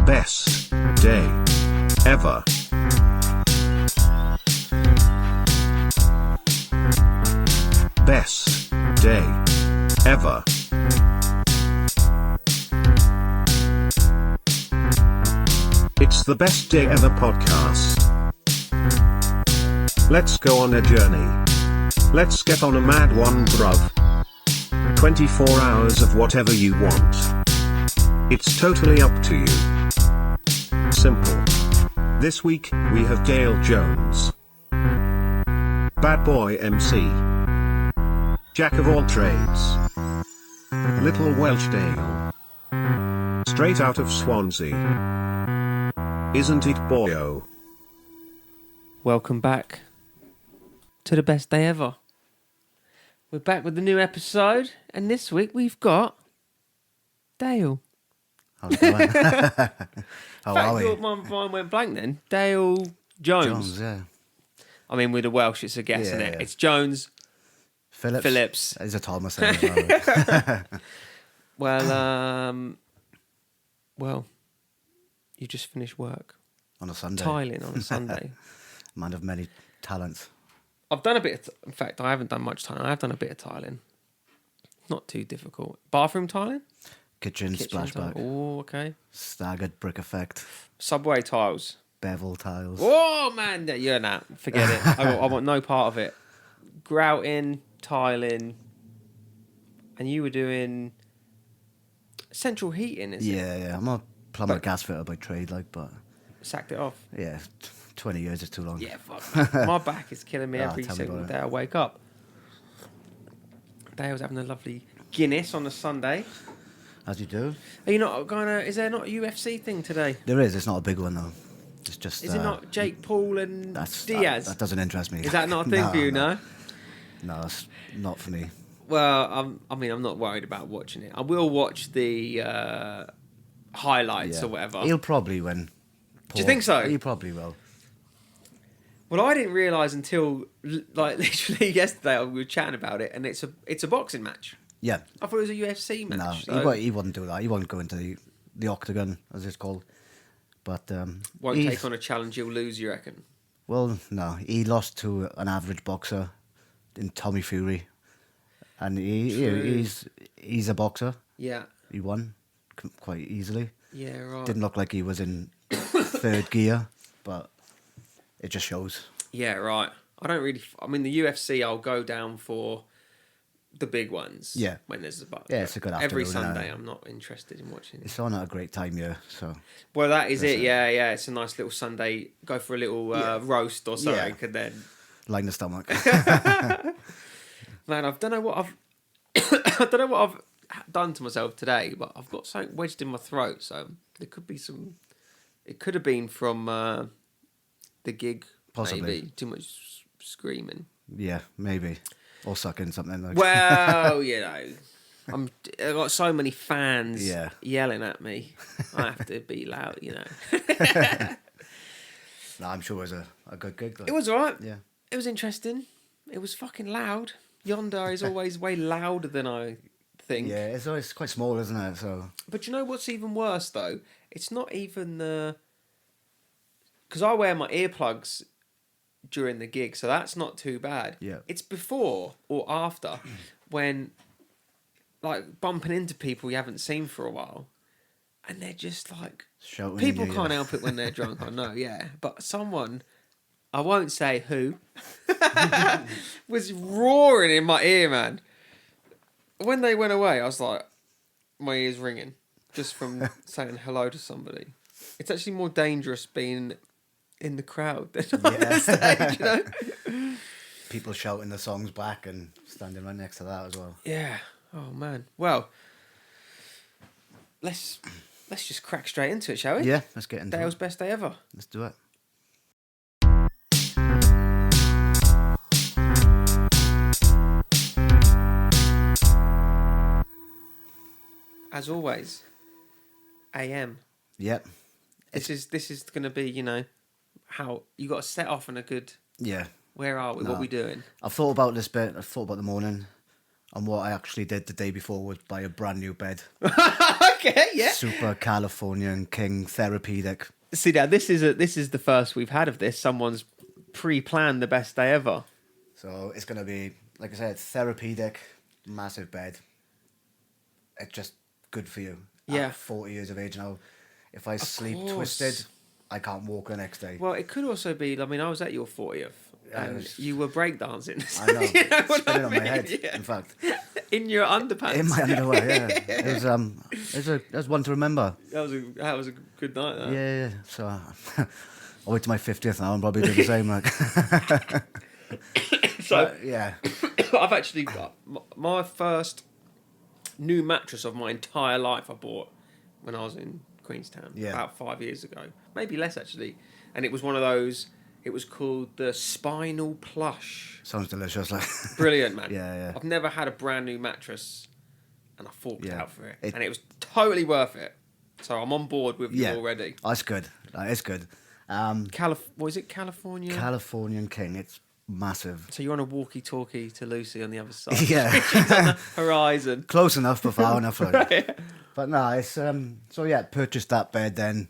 best day ever. Best day ever. It's the Best Day Ever podcast. Let's go on a journey. Let's get on a mad one, bruv. 24 hours of whatever you want. It's totally up to you. Simple. This week, we have Dale Jones. Bad boy MC. Jack of all trades. Little Welsh Dale. Straight out of Swansea. Isn't it boyo? Welcome back to the Best Day Ever. We're back with a new episode, and this week we've got Dale. How's it going? How are we? My mind went blank then. Dale Jones. Jones, yeah. I mean, with the Welsh, it's a guess, isn't it? Yeah. It's Jones Phillips. He's a Thomas. As well. Well, you just finished work. On a Sunday. Tiling on a Sunday. Man of many talents. I've done a bit in fact, I haven't done much tiling. I have done a bit of tiling. Not too difficult. Bathroom tiling? Kitchen splashback. Oh, okay. Staggered brick effect. Subway tiles. Bevel tiles. Oh, man. You're not. Forget it. I want no part of it. Grouting, tiling. And you were doing central heating, is it? Yeah. I'm a plumber gas fitter by trade, but... Sacked it off. Yeah, 20 years is too long. Yeah, fuck. My back is killing me every tell me single about day I wake up. Dale's having a lovely Guinness on a Sunday. As you do. Are you not going to... Is there not a UFC thing today? There is. It's not a big one, though. It's just... Is it not Jake Paul and Diaz? That doesn't interest me. Is that not a thing for you, no? No, it's not for me. Well, I'm not worried about watching it. I will watch the highlights or whatever. He'll probably win. Do you think so? He probably will. Well, I didn't realise until literally yesterday we were chatting about it, and it's a boxing match. Yeah. I thought it was a UFC match. No, he wouldn't do that. He won't go into the octagon, as it's called. But won't take on a challenge he'll lose, you reckon? Well, no. He lost to an average boxer in Tommy Fury. And he's a boxer. Yeah. He won quite easily. Yeah, right. Didn't look like he was in third gear, but it just shows. Yeah, right. I the UFC, I'll go down for the big ones. Yeah. When there's a box. Yeah, it's a good Every afternoon, Sunday, I'm not interested in watching it. It's on at a great time, yeah. So. Well, that is it. Yeah. It's a nice little Sunday. Go for a little roast or something, and then Line the stomach. Man, I don't know what I've done to myself today, but I've got something wedged in my throat, so there could be some. It could have been from the gig, Possibly. Maybe too much screaming. Yeah, maybe. Or sucking something like. Well, I've got so many fans Yeah. yelling at me. I have to be loud, No, I'm sure it was a good gig. It was alright. Yeah. It was interesting. It was fucking loud. Yonder is always way louder than I think. Yeah, it's always quite small, isn't it? So. But you know what's even worse though? It's not even the... Because I wear my earplugs during the gig, so that's not too bad. Yeah. It's before or after when, bumping into people you haven't seen for a while, and they're just Shouting people at you, can't help it when they're drunk. I know, yeah. But someone, I won't say who, was roaring in my ear, man. When they went away, I was like, my ears ringing just from saying hello to somebody. It's actually more dangerous being in the crowd than on the stage, People shouting the songs back and standing right next to that as well. Yeah. Oh man. Well, let's just crack straight into it, shall we? Yeah, let's get into Dale's it. best day ever. Let's do it. As always, AM. Yep. This is going to be, how you got to set off in a good. Yeah. Where are we? No. What are we doing? I've thought about this bit. I've thought about the morning, and what I actually did the day before was buy a brand new bed. I Okay, yeah. Super Californian King therapeutic. See now, this is the first we've had of this. Someone's pre-planned the best day ever. So it's gonna be, like I said, therapeutic, massive bed. It's just good for you. Yeah. At 40 years of age now, if I sleep course. twisted, I can't walk the next day. Well, it could also be. I mean, I was at your 40th, and you were breakdancing. I know. You know what Spinning I on my mean? head. Yeah. In fact, In your underpants. in my underwear. Yeah. It was one to remember. That was a good night. That. Yeah. So I'll wait to my 50th now and probably do the same. Like. So But, yeah. I've actually got my first new mattress of my entire life. I bought when I was in Queenstown about 5 years ago, maybe less actually, and it was one of those. It was called the Spinal Plush. Sounds delicious. Like. Brilliant, man. Yeah. I've never had a brand new mattress, and I forked out for it, It- and it was totally worth it. So I'm on board with you already. That's good. That is good. What is it, California? Californian King. It's massive. So you're on a walkie-talkie to Lucy on the other side. Yeah. She's on the horizon. Close enough, but far enough. Like. Right. But no, it's so yeah, purchased that bed then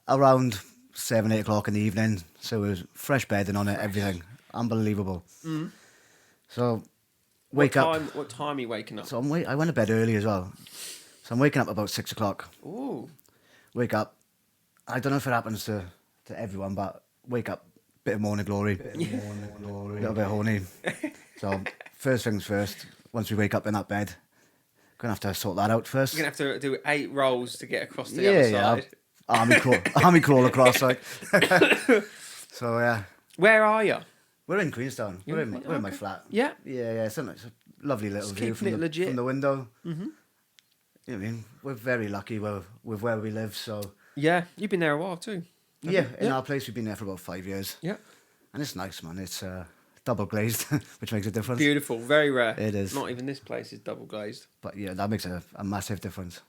around 7-8 o'clock in the evening. So it was fresh bedding on it, everything. Unbelievable. Mm. So wake up. What time are you waking up? So I went to bed early as well. So I'm waking up about 6 o'clock. Ooh. Wake up. I don't know if it happens to everyone, but wake up, bit of morning glory. A little bit horny. So first things first, once we wake up in that bed, gonna have to sort that out first. You're going to have to do 8 rolls to get across the other side. Army crawl across, like. So yeah, Where are you? we're in Queenstown. We're in my okay. flat. Yeah. Yeah. It's a lovely little Just view keeping it legit. from the window. Mm-hmm. You know what I mean, we're very lucky with where we live. So Yeah. You've been there a while too. yeah, in our place we've been there for about 5 years. Yeah. And it's nice, man. It's double glazed, which makes a difference. Beautiful. Very rare. It is. Not even this place is double glazed. But yeah, that makes a massive difference.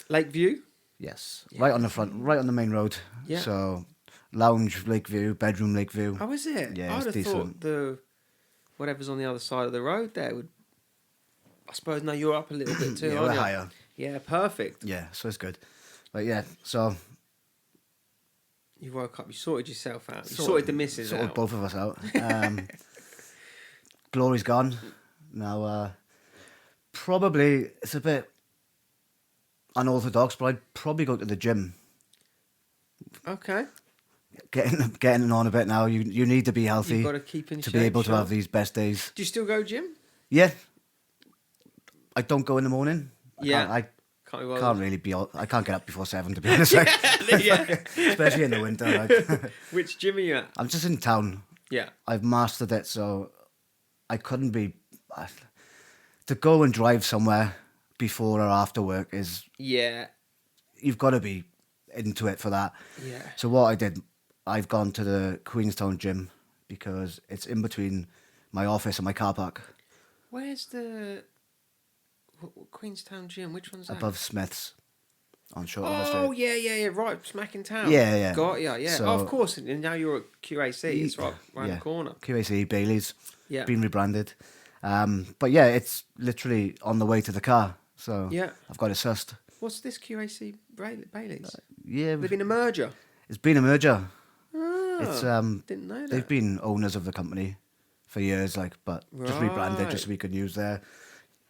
Lakeview? Yes, right on the front, right on the main road. Yeah. So lounge lake view, bedroom lake view. How is it? Yeah, I it's would have thought decent. whatever's on the other side of the road there would. I suppose no, you're up a little bit too. Yeah, aren't we're you? higher. Yeah, perfect. Yeah, so it's good. But yeah, so You woke up. You sorted yourself out. You Sorted- sorted the missus sorted out. both of us out. Glory's gone. Now, probably it's a bit unorthodox, but I'd probably go to the gym. Okay. Getting on a bit now. You need to be healthy You've got to keep in to shape. be able to sure. have these best days. Do you still go gym? Yeah, I don't go in the morning. Yeah. I Can't be bothered. can't really be. I can't get up before 7 to be honest. Like, Yeah. especially in the winter. Like. Which gym are you at? I'm just in town. Yeah. I've mastered it, so I couldn't be. To go and drive somewhere before or after work is Yeah. you've got to be into it for that. Yeah. So what I did, I've gone to the Queenstown gym because it's in between my office and my car park Where's the Queenstown gym? Which one's that? above Smith's on Short Oh, Street. yeah. Right, smack in town. Yeah. Got ya, yeah. So- Oh, of course. And now you're at QAC. It's right around Yeah. the corner. QAC Bailey's. Yeah. Been rebranded. But yeah, it's literally on the way to the car. So Yeah. I've got it sussed. What's this QAC Bailey's? Yeah, They've been a merger. it's been a merger. Oh, It's didn't know that. they've been owners of the company for years, like, but just rebranded Right. just so we could use their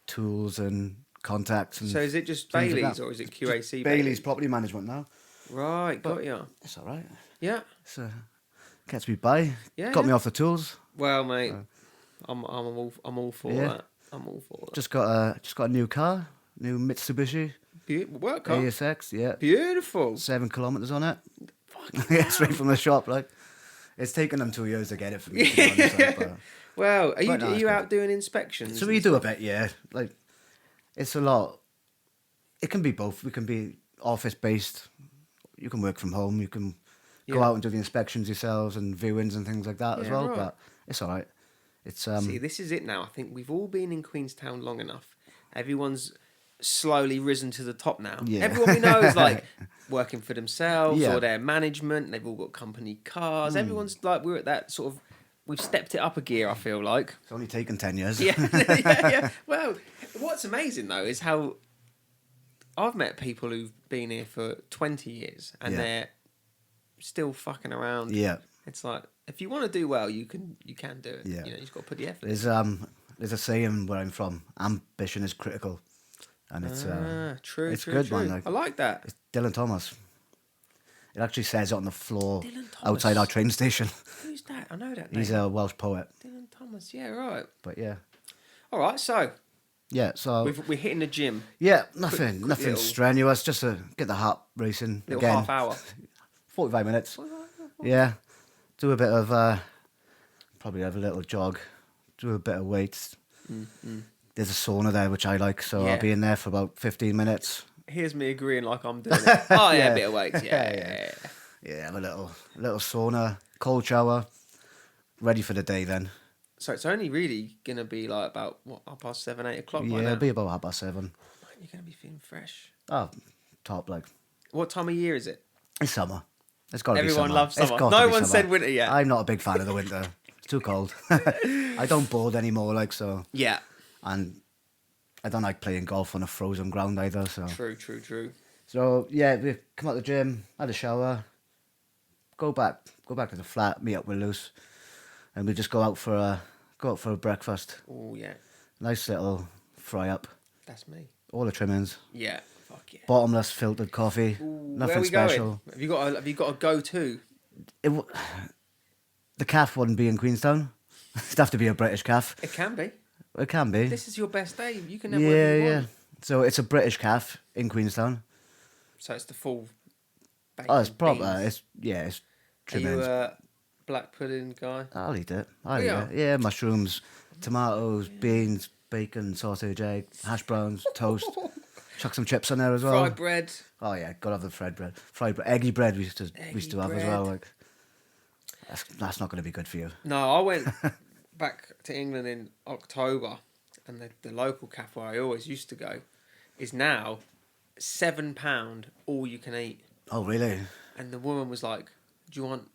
tools and contacts. And So is it just things like Bailey's that. or is it Just QAC Bailey's property management now. Right, got ya. It's all right. Yeah. It's gets me by. Yeah, Got me yeah. off the tools. Well, mate, I'm all for Yeah. that. I'm all for that. Just got a new car, new Mitsubishi Work car. ASX. Yeah, Beautiful. 7 kilometers on it. Yeah, straight from the shop. Like, it's taken them 2 years to get it for me. To be honest, like, but- Well, are you Quite nice, out doing inspections? So and we do a stuff? bit, yeah. Like, it's a lot. It can be both. We can be office based. You can work from home. You can go Yeah. out and do the inspections yourselves and viewings and things like that as Yeah, well. right. But it's all right. It's See, this is it now. I think we've all been in Queenstown long enough. Everyone's slowly risen to the top now. Yeah. Everyone we know is like working for themselves Yeah. or their management. They've all got company cars. Everyone's like, we're at that sort of, we've stepped it up a gear, I feel like. it's only taken 10 years. Yeah. Yeah. Well, what's amazing though is how I've met people who've been here for 20 years and Yeah. they're still fucking around. Yeah. It's like, if you want to do well, you can do it. Yeah. You know, you just got to put the effort in. There's a saying where I'm from: ambition is critical, and it's True, it's true, good, true. man. Like, I like that. it's Dylan Thomas. It actually says it on the floor Dylan Thomas. outside our train station. Who's that? I know that name. He's a Welsh poet. Dylan Thomas. Yeah, right. But yeah, All right, so yeah. So we're hitting the gym. yeah, nothing quick nothing little- strenuous. Just to get the heart racing Little again. half hour. 45 minutes. Yeah. Do a bit of probably have a little jog. Do a bit of weights. There's a sauna there which I like, so Yeah. I'll be in there for about 15 minutes. Here's me agreeing like I'm doing it. Oh, yeah, Yeah. a bit of weights. Yeah, Yeah. yeah. Yeah, have a little sauna, cold shower, ready for the day then. So it's only really going to be like about, what, 7:30, 8 o'clock by Yeah, now? it'll be about 7:30. Man, you're going to be feeling fresh. Oh, top like. What time of year is it? It's summer. It's got to be summer. Everyone loves It's summer. gotta No be one summer. said winter yet. I'm not a big fan of the winter. It's too cold. I don't board anymore, like, so. Yeah. And I don't like playing golf on a frozen ground either, so. True. So, yeah, we come out the gym, had a shower, go back to the flat, meet up with Luce, and we just go out for a breakfast. Oh, yeah. Nice little fry up. That's me. All the trimmings. Yeah. Fuck yeah. Bottomless filtered coffee. Ooh, Nothing where are we special. going? Have you got a go-to? The calf wouldn't be in Queenstown. It'd have to be a British calf. It can be. It can be. This is your best day. You can have Yeah, whatever you yeah. want. So it's a British calf in Queenstown. So it's the full bacon Oh, it's proper. beans. It's Are you trimmings. a black pudding guy? I'll eat it. I'll eat Yeah. it. Yeah, mushrooms, tomatoes, beans, bacon, sausage, egg, hash browns, toast. Chuck some chips on there as well. Fried bread. Oh yeah, gotta have the fried bread. Fried bread, eggy bread. We used to have as well. bread. Like that's not going to be good for you. No, I went back to England in October, and the local cafe where I always used to go is now £7 all you can eat. Oh really? And the woman was like, "Do you want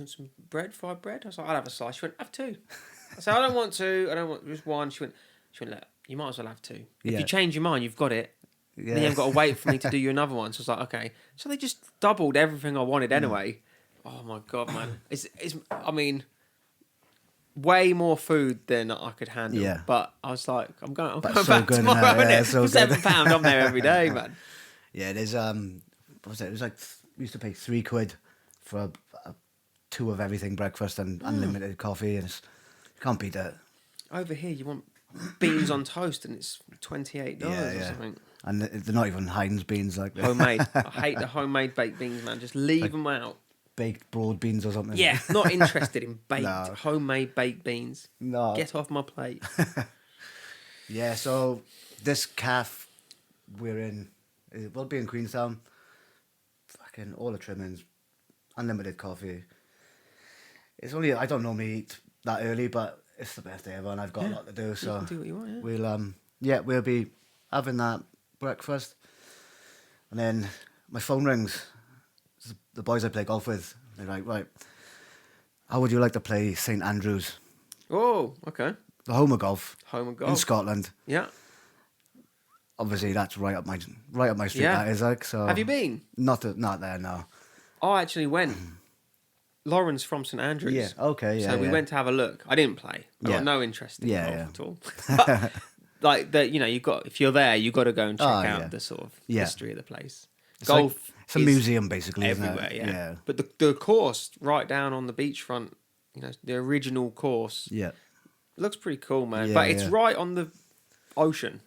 some bread, fried bread?" I was like, "I'll have a slice." She went, "Have two." I said, "I don't want two. I don't want just one." She went, "Look, you might as well have two. If Yeah. you change your mind, you've got it. Yeah. Then you've got to wait for me to do you another one." So I was like, "Okay." So they just doubled everything I wanted anyway. Oh my god, man! It's I mean, way more food than I could handle. Yeah. But I was like, I'm going That's so back good, tomorrow, innit? innit? Yeah, it's so For good. £7, I'm there every day, man. Yeah, there's what was it? It was like we used to pay £3 for a two of everything breakfast and unlimited coffee, and you can't beat that. Over here, you want beans on toast, and it's $28 Yeah, or yeah. something. And they're not even Heinz beans like Homemade. I hate the homemade baked beans, man. Just leave them out. baked broad beans or something. Yeah, not interested in baked, No. homemade baked beans. No. Get off my plate. Yeah, so this calf we're in, we'll be in Queenstown. Fucking all the trimmings, unlimited coffee. It's only, I don't normally eat that early, but it's the best day ever and I've got a lot to do. So You can do what you want, we'll be having that breakfast. And then my phone rings. It's the boys I play golf with. They're like, right, how would you like to play St Andrews? Oh, okay. The home of golf. Home and In golf. Scotland. Yeah. Obviously, that's right up my street. Yeah. That is like so. Have you been? Not there, no. I actually went. Lauren's from St Andrews. Yeah. Okay. Yeah. So we yeah. went to have a look. I didn't play. I Yeah. got no interest in Yeah, golf at all. But, like you got if you're there, you got to go and check Oh, out yeah. the sort of Yeah. history of the place. It's Golf. like- it's a is museum, basically, everywhere. isn't it? Yeah. But the course right down on the beachfront, the original course, Yeah. it looks pretty cool, man. Yeah, But it's yeah. right on the ocean.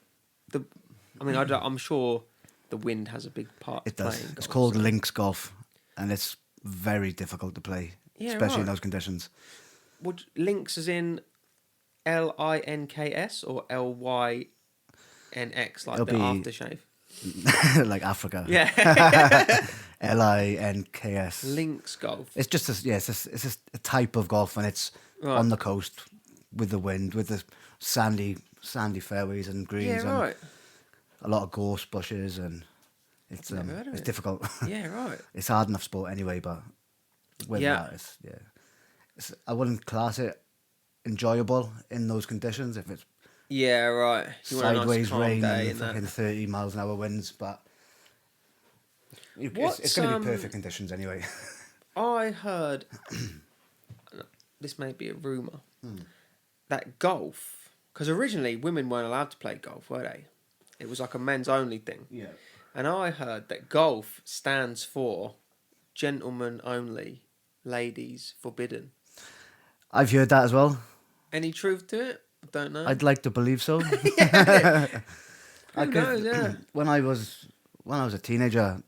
I'm sure the wind has a big part. It to does. play in It's golf, called so- links golf, and it's very difficult to play, Yeah, especially in right. those conditions. Would links as in LINKS or LYNX, like It'll the be- aftershave? Like Africa. Yeah. LINKS. Links golf. It's just it's just a type of golf, and it's Right. on the coast with the wind, with the sandy fairways and greens, Yeah, and right. a lot of gorse bushes, and it's Never heard of it's it. difficult. Yeah, right. It's hard enough sport anyway, but with Yeah. that, I wouldn't class it enjoyable in those conditions. If it's Yeah, right. You want a nice sideways calm rain day and and that. fucking 30 miles an hour winds, but it's What's, going to be perfect conditions anyway. I heard, this may be a rumour, that golf, because originally women weren't allowed to play golf, were they? It was like a men's only thing. Yeah. And I heard that golf stands for gentlemen only, ladies forbidden. I've heard that as well. Any truth to it? I don't know. I'd like to believe so. Who knows, yeah. When I was a teenager,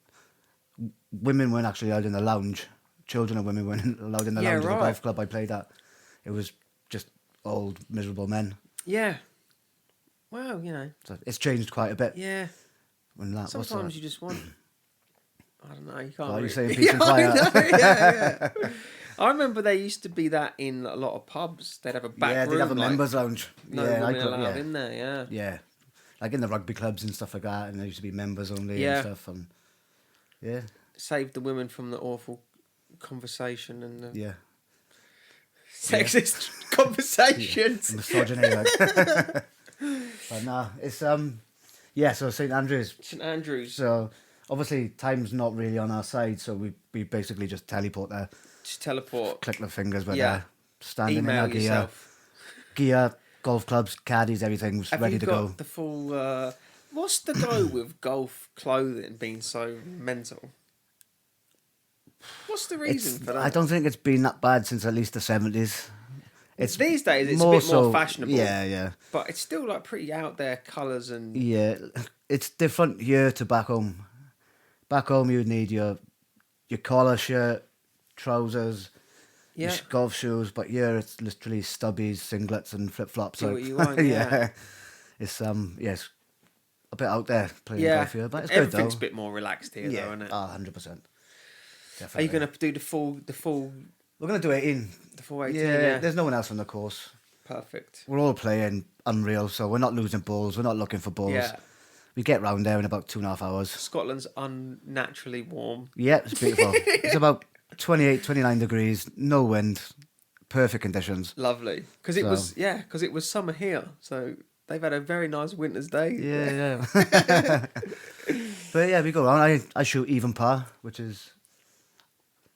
women weren't actually allowed in the lounge. Children and women weren't allowed in the lounge of the golf club I played at. It was just old, miserable men. Yeah. Well, you know. So it's changed quite a bit. Yeah. When that, Sometimes you just want... I don't know, you can't Why are you really... saying peace and quiet? I know, yeah. I remember there used to be that in a lot of pubs. They'd have a back room. Yeah, they'd have a members lounge. No yeah, women allowed in there, yeah. Yeah. Like in the rugby clubs and stuff like that, and there used to be members only and stuff. And yeah. Saved the women from the awful conversation and the Yeah. sexist conversations. Yeah. Misogyny, like. But nah, it's so St Andrews. St Andrews. So obviously time's not really on our side, so we basically just teleport there. Just teleport. Click the fingers with standing Email in our yourself. gear, golf clubs, caddies, everything's Have ready you to got go. the full... what's the go with golf clothing being so mental? What's the reason for that? I don't think it's been that bad since at least the 70s. It's These days it's a bit more fashionable. Yeah. But it's still like pretty out there colours and... Yeah, it's different here to back home. Back home you'd need your collar shirt, trousers, your golf shoes, but here it's literally stubbies, singlets and flip-flops. Do what you want, yeah. It's it's a bit out there playing golf here, but it's good though. Everything's a bit more relaxed here though, isn't it? 100%. Definitely. Are you going to do the full... We're going to do 18. The full 18, yeah, there's no one else on the course. Perfect. We're all playing unreal, so we're not losing balls. We're not looking for balls. Yeah. We get round there in about 2.5 hours. Scotland's unnaturally warm. Yeah, it's beautiful. It's about 28, 29 degrees, no wind, perfect conditions. Lovely. Because it was summer here, so they've had a very nice winter's day. Yeah. But yeah, we go around. I shoot even par, which is...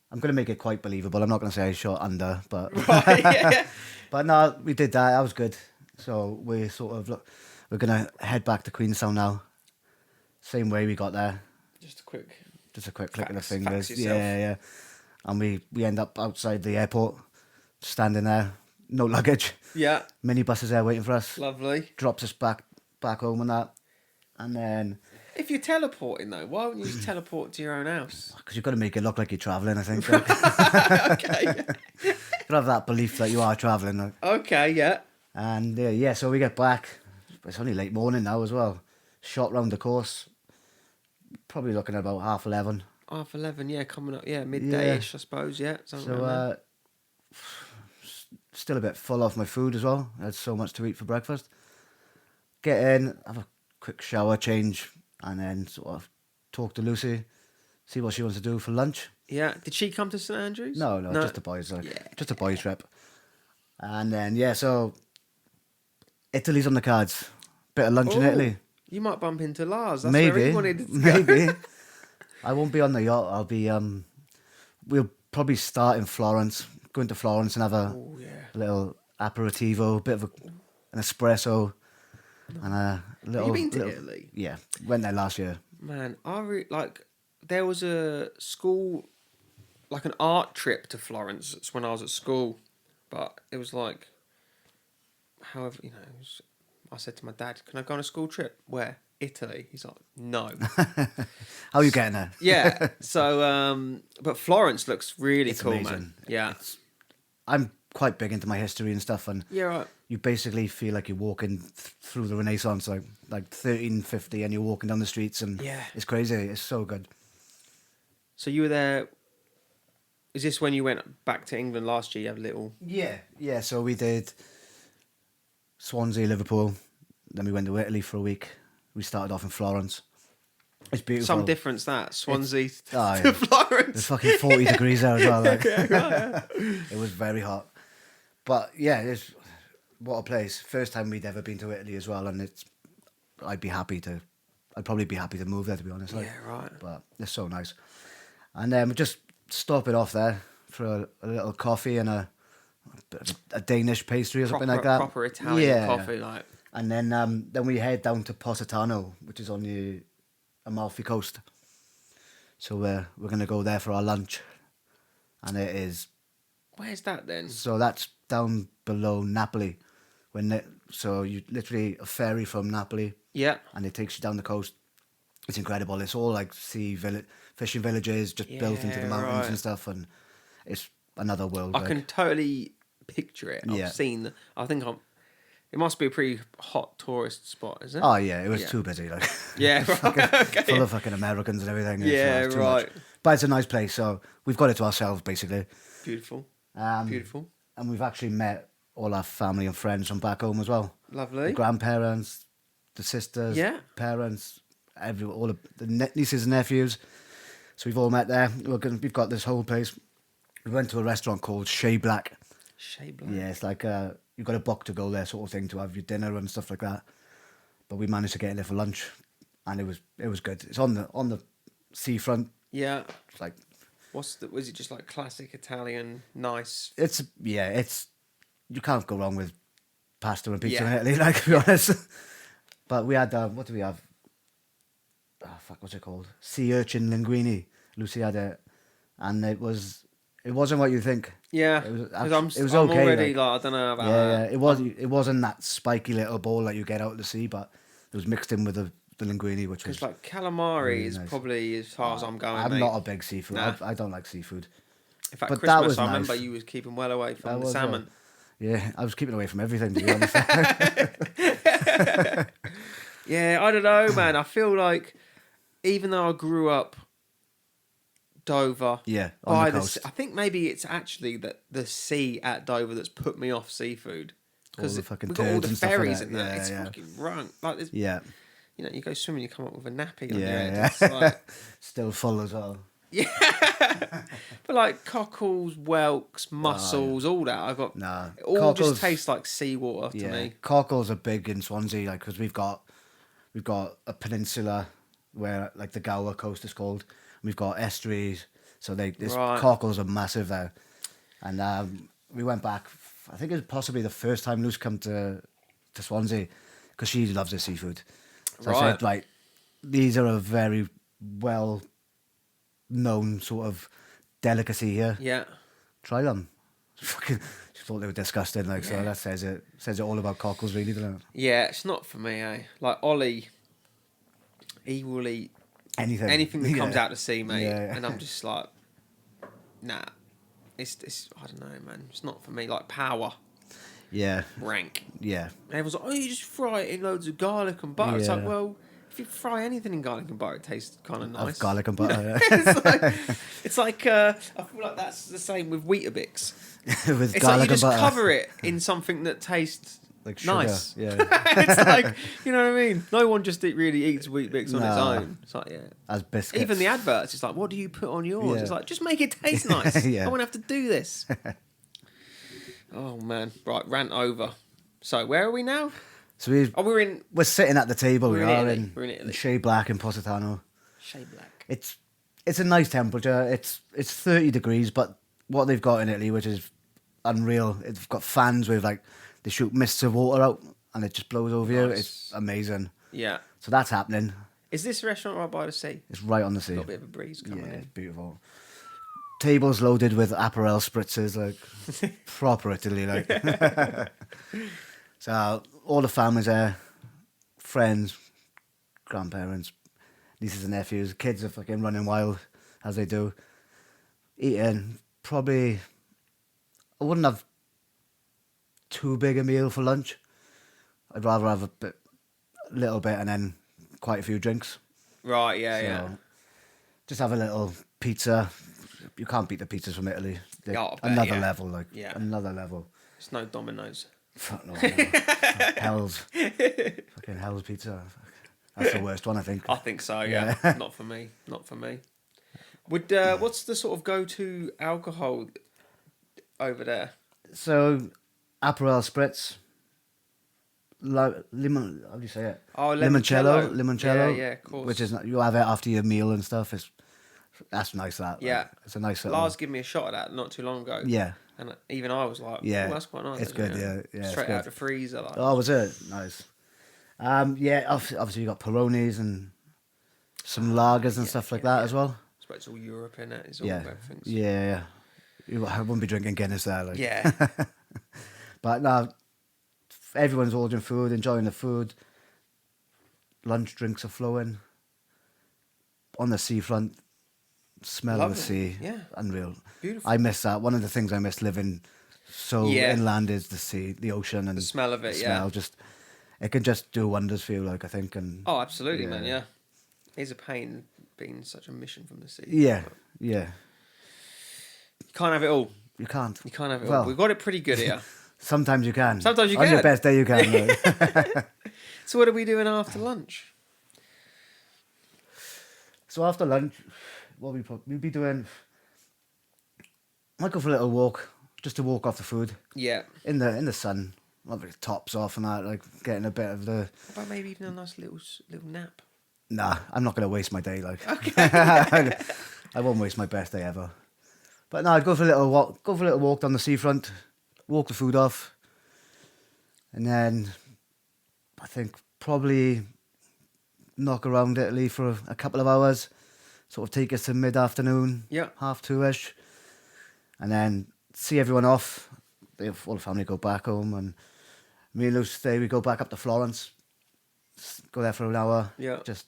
I'm going to make it quite believable. I'm not going to say I shot under, but... Right, yeah. But no, we did that. That was good. So we're we're going to head back to Queenstown now. Same way we got there. Just a quick click of the fingers. yourself. Yeah. And we end up outside the airport, standing there, no luggage. Yeah. Minibus is there waiting for us. Lovely. Drops us back home and that. And then... If you're teleporting though, why wouldn't you just teleport to your own house? Because you've got to make it look like you're travelling, I think. Okay. You have that belief that you are travelling. Like. Okay, yeah. And so we get back. It's only late morning now as well. Shot round the course. Probably looking at about 11:30. 11:30, yeah, coming up, yeah, midday-ish, I suppose, yeah. So, still a bit full off my food as well. I had so much to eat for breakfast. Get in, have a quick shower, change, and then sort of talk to Lucy, see what she wants to do for lunch. Yeah. Did she come to St Andrews? No, just the boys. Just a boys trip. And then, so Italy's on the cards. Bit of lunch in Italy. You might bump into Lars. That's Maybe. where he wanted to go. Maybe. I won't be on the yacht. I'll be, we'll probably start in Florence, go into Florence and have a little aperitivo, bit of an espresso, and a little... Have you been to Italy? Yeah, went there last year. Man, there was a school, like an art trip to Florence. It's when I was at school, but it was like, however, I said to my dad, "Can I go on a school trip?" Where? Italy. He's like, "No." How are you getting there? Yeah. So, but Florence looks really cool, amazing. man. Yeah. I'm quite big into my history and stuff, and Yeah, right. you basically feel like you're walking through the Renaissance, like 1350, and you're walking down the streets, and it's crazy. It's so good. So you were there. Is this when you went back to England last year? You had a little... Yeah. So we did Swansea, Liverpool. Then we went to Italy for a week. We started off in Florence. It's beautiful. Some difference that Swansea to yeah. Florence. It's fucking 40 degrees there as well. Like. Okay, right, yeah. It was very hot. But yeah, it's what a place. First time we'd ever been to Italy as well, and I'd probably be happy to move there, to be honest. Yeah, right. But it's so nice. And then we just stop it off there for a little coffee and a Danish pastry or something like that. Proper Italian coffee, like. And then we head down to Positano, which is on the Amalfi Coast. So we're going to go there for our lunch. And it is... Where's that then? So that's down below Napoli. So you literally a ferry from Napoli. Yeah. And it takes you down the coast. It's incredible. It's all like fishing villages just built into the mountains and stuff. And it's another world. I can totally picture it. I've seen... It must be a pretty hot tourist spot, isn't it? Oh, yeah. It was too busy. Like, yeah, right. Okay. Full of fucking Americans and everything. Yeah, it's too right. much. But it's a nice place, so we've got it to ourselves, basically. Beautiful. Beautiful. And we've actually met all our family and friends from back home as well. Lovely. The grandparents, the sisters, parents, all of the nieces and nephews. So we've all met there. We've got this whole place. We went to a restaurant called Shea Black. Shea Black? Yeah, it's like you've got a book to go there sort of thing to have your dinner and stuff like that. But we managed to get in there for lunch, and it was good. It's on the seafront. Yeah. It's like... Was it just like classic Italian, nice? It's you can't go wrong with pasta and pizza in Italy, like, to be honest. But we had what do we have? Oh, fuck, what's it called? Sea urchin linguine. Lucy had it, and it wasn't what you think. Yeah, it was I'm okay. already like I don't know about that. Yeah, it wasn't that spiky little ball that you get out of the sea, but it was mixed in with the linguine, which was like calamari really is nice. Probably as far as I'm going. I'm not a big seafood. Nah. I don't like seafood. In fact, but Christmas, that was I nice. remember you was keeping well away from the salmon. Yeah, I was keeping away from everything, to be honest. Yeah, I don't know, man. I feel like even though I grew up Dover, on the coast. I think maybe it's actually the sea at Dover that's put me off seafood. Because we've got all the ferries and that. It's fucking wrong. Like, you know, you go swimming, you come up with a nappy on your head. It's like... Still full as well. Yeah. But like cockles, whelks, mussels, all that. I've got... Nah. It all just tastes like seawater to me. Cockles are big in Swansea, like, because we've got a peninsula where, like, the Gower coast is called. We've got estuaries, so cockles are massive there. And we went back... I think it was possibly the first time Luce come to Swansea, because she loves her seafood. So I said, like, these are a very well-known sort of delicacy here. Yeah. Try them. Fucking, she thought they were disgusting, like, so that says it all about cockles, really, doesn't it? Yeah, it's not for me, eh? Like, Ollie, he will eat anything that comes out to sea, mate. Yeah. And I'm just like, nah. It's I don't know, man. It's not for me. Like power. Yeah. Rank. Yeah. And everyone's like, oh, you just fry it in loads of garlic and butter. Yeah. It's like, well, if you fry anything in garlic and butter, it tastes kind of nice. Garlic and butter, yeah. it's like I feel like that's the same with Weetabix. With it's garlic like you just and butter. cover it in something that tastes like sugar. Nice. Yeah. It's like, you know what I mean? No one just really eats Weetabix on its own. It's like, as biscuits. Even the adverts, it's like, what do you put on yours? Yeah. It's like, just make it taste nice. I won't have to do this. Oh, man. Right, rant over. So, where are we now? So we're sitting at the table. We're in Italy. In Shea Black in Positano. Shea Black. It's a nice temperature. It's 30 degrees, but what they've got in Italy, which is unreal, it's got fans with like they shoot mists of water out and it just blows over you. It's amazing. Yeah. So that's happening. Is this restaurant right by the sea? It's right on the sea. Got a bit of a breeze coming in. It's beautiful. Tables loaded with Aperol spritzers, like proper Italy, like. So all the families there, friends, grandparents, nieces and nephews, kids are fucking running wild as they do. Eating probably, I wouldn't have too big a meal for lunch. I'd rather have a little bit and then quite a few drinks. Right, yeah. Just have a little pizza. You can't beat the pizzas from Italy. Another level. It's no Domino's. Fuck no. Hell's pizza. That's the worst one, I think. I think so, yeah. Not for me. Would what's the sort of go-to alcohol over there? So, Aperol spritz, lemon. How do you say it? Oh, limoncello. Yeah, of course. Which is you have it after your meal and stuff. That's nice. Yeah. It's a nice little. Lars gave me a shot of that not too long ago. Yeah. And even I was like, Yeah. oh, that's quite nice. It's actually, good. Yeah. Straight it's out good. the freezer. Like. Oh, was it nice? Yeah. Obviously, you got Peronis and some lagers and stuff like that as well. I suppose it's all Europe in it. It's all Yeah. everything's. Yeah. I wouldn't be drinking Guinness there. Like. Yeah. But no, everyone's ordering food, enjoying the food. Lunch drinks are flowing. On the seafront, smell of the sea, yeah. unreal. Beautiful. I miss that. One of the things I miss living so inland is the sea, the ocean, and the smell of it. the smell. Just it can just do wonders for you, like I think. And oh, absolutely, man. Yeah, it's a pain being such a mission from the sea. Yeah. You can't have it all. You can't. You can't have it Well, all. We've got it pretty good here. Sometimes you can. Sometimes you On can. your best day, you can. Like. So what are we doing after lunch? So after lunch, what we'll be doing. Might go for a little walk, just to walk off the food Yeah. in the sun. Not with the tops off and that, like getting a bit of the. What about maybe even a nice little nap? Nah, I'm not gonna waste my day. Like, Okay. I won't waste my best day ever. But no, I'd go for a little walk. Go for a little walk down the seafront, walk the food off, and then I think probably knock around Italy for a couple of hours. Sort of take us to mid-afternoon, Yeah. 2:30ish, and then see everyone off. All the family go back home, and me and Luce stay. We go back up to Florence, go there for an hour. Yeah. Just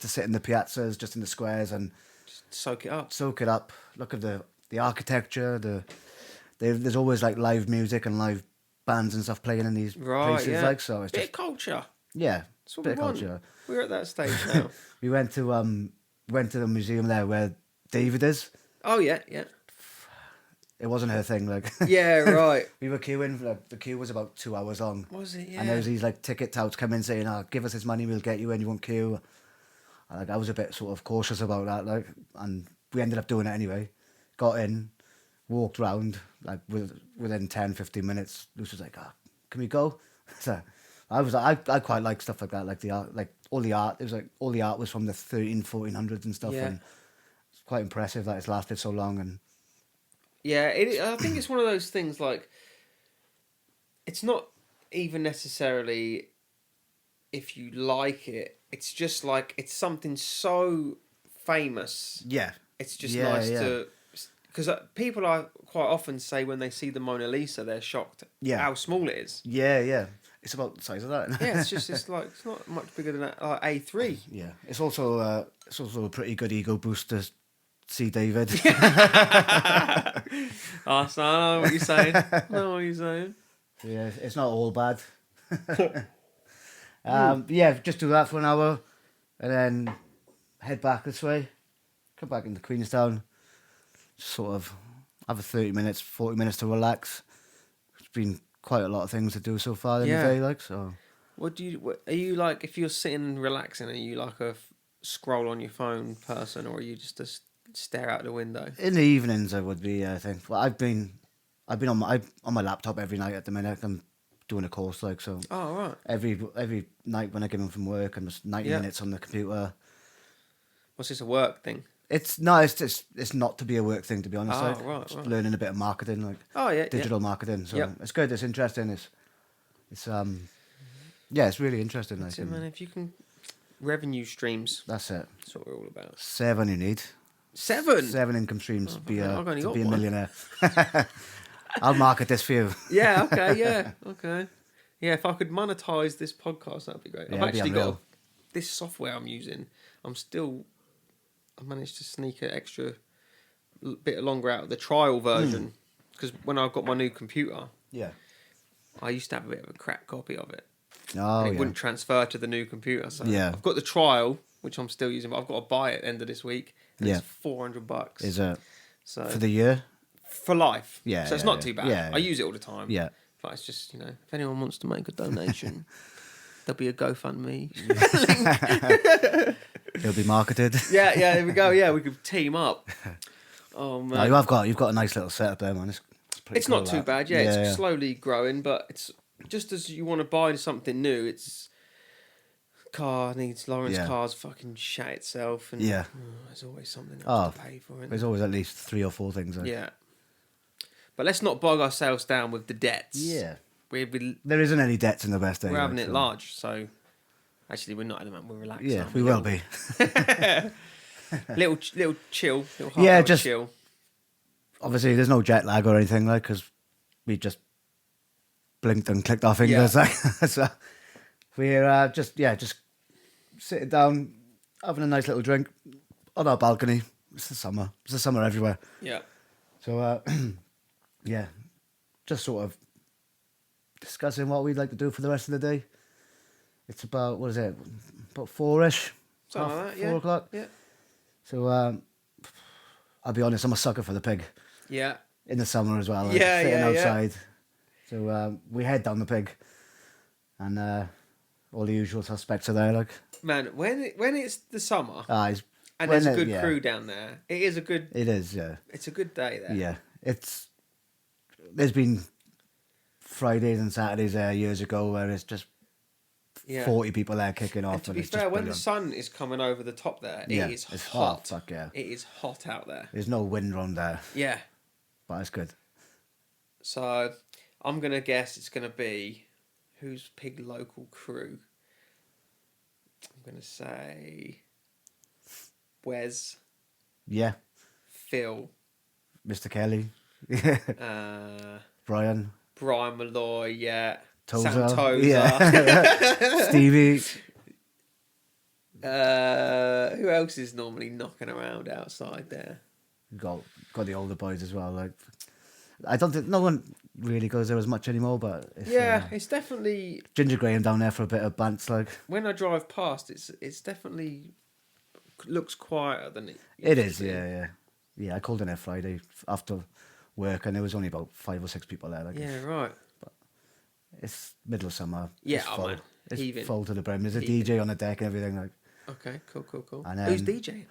to sit in the piazzas, just in the squares, and Just soak it up. soak it up. Look at the architecture. There's always like live music and live bands and stuff playing in these places. Yeah. Like so, it's Bit just of culture. yeah, That's what bit we of want. culture. We're at that stage now. We went to the museum there where David is. Oh yeah. It wasn't her thing. Like Yeah. Right. we were queuing. Like, the queue was about 2 hours long. Was it? Yeah. And there was these like ticket touts coming saying, "Oh, give us this money, we'll get you in. You won't queue." And, like I was a bit sort of cautious about that, like, and we ended up doing it anyway. Got in, walked round, like within 10, 15 minutes. Luce was like, "Oh, can we go?" So I quite like stuff like that, like the art, like all the art. It was like all the art was from the 1400s and stuff, Yeah. and it's quite impressive that it's lasted so long. And Yeah, I think it's one of those things like it's not even necessarily if you like it. It's just like it's something so famous. yeah, It's just Yeah, nice yeah. to because people are quite often say when they see the Mona Lisa they're shocked Yeah. how small it is. yeah, it's about the size of that. Yeah, it's like it's not much bigger than that, like A3. Yeah, it's also a pretty good ego boost to see David. Oh, so I know what you're saying. I know what you're saying. Yeah, it's not all bad. Yeah, just do that for an hour, and then head back this way. Come back into Queenstown. Sort of have a 30 minutes, 40 minutes to relax. It's been quite a lot of things to do so far in Yeah. the day, like so. What are you like if you're sitting and relaxing? Are you like a scroll on your phone person, or are you just a stare out the window? In the evenings, I would be. I think. Well, I've been on my laptop every night at the minute. I'm doing a course, like so. Oh right. Every night when I get home from work, I'm just 90 Yeah. minutes on the computer. What's this, a work thing? It's not to be a work thing, to be honest. Oh, like, right, just right. learning a bit of marketing, like Oh yeah. digital marketing. So Yep. it's good. It's interesting. It's it's really interesting. Yeah. Like, That's it, man. If you can revenue streams, that's it. that's what we're all about. 7 you need. 7. 7 income streams to be I've only to got be a one. millionaire. I'll market this for you. Yeah. Okay. Yeah. Okay. Yeah. If I could monetize this podcast, that'd be great. Yeah, I've it'd be actually got unreal. this software I'm using. I managed to sneak an extra bit longer out of the trial version because when I got my new computer, Yeah. I used to have a bit of a crap copy of it. Oh And it yeah. wouldn't transfer to the new computer. So Yeah. I've got the trial, which I'm still using, but I've got to buy it at the end of this week. And Yeah. It's $400. Is it So for the year? for life. Yeah, So it's yeah, not yeah. too bad. Yeah, I yeah. use it all the time. Yeah. But it's just, if anyone wants to make a donation, there'll be a GoFundMe. It'll be marketed. Yeah, there we go. Yeah, we could team up. Oh man. No, you've got a nice little setup there, man. It's pretty It's cool, not too that. bad, yeah. It's slowly growing, but it's just as you want to buy something new, it's car needs Lawrence car's fucking shat itself, and there's always something else to pay for. Isn't There's there? always at least 3 or 4 things. Like. Yeah, but let's not bog ourselves down with the debts. Yeah. There isn't any debts in the best day. We're having it large, so actually we're not at the moment. We're relaxed. Yeah, we will be. little chill. Little just chill. Obviously, there's no jet lag or anything like because we just blinked and clicked our fingers. Yeah. Like, so we're just sitting down, having a nice little drink on our balcony. It's the summer. It's the summer everywhere. Yeah. So just sort of discussing what we'd like to do for the rest of the day. It's about, what is it, about 4ish? Something like that, 4 o'clock? Yeah. So I'll be honest, I'm a sucker for the pig. Yeah. In the summer as well. Like, Yeah, sitting yeah, outside. So we head down the pig. And all the usual suspects are there. Like, Man, when it's the summer and there's a good crew down there, it is yeah. It's a good day there. Yeah. There's been Fridays and Saturdays there years ago where it's just 40 people there kicking off. And to be fair, when the sun is coming over the top there, it's hot. Fuck yeah. It is hot out there. There's no wind around there. Yeah. But it's good. So I'm going to guess it's going to be who's pig local crew? I'm going to say Wes. Yeah. Phil. Mr. Kelly. Brian Malloy, yeah. Tozer. Sam Tozer. Yeah. Stevie. Who else is normally knocking around outside there? Got the older boys as well. Like, I don't think no one really goes there as much anymore. But it's definitely Ginger Graham down there for a bit of bants. Like, when I drive past, it's definitely looks quieter than it. It is, used to be. yeah. I called in there Friday after work, and there was only about 5 or 6 people there. Like, Yeah, right. it's middle of summer. Yeah, it's full. man. It's Heaving. full to the brim. There's a Heaving. DJ on the deck and everything. Like, Okay, cool. And, Who's DJing?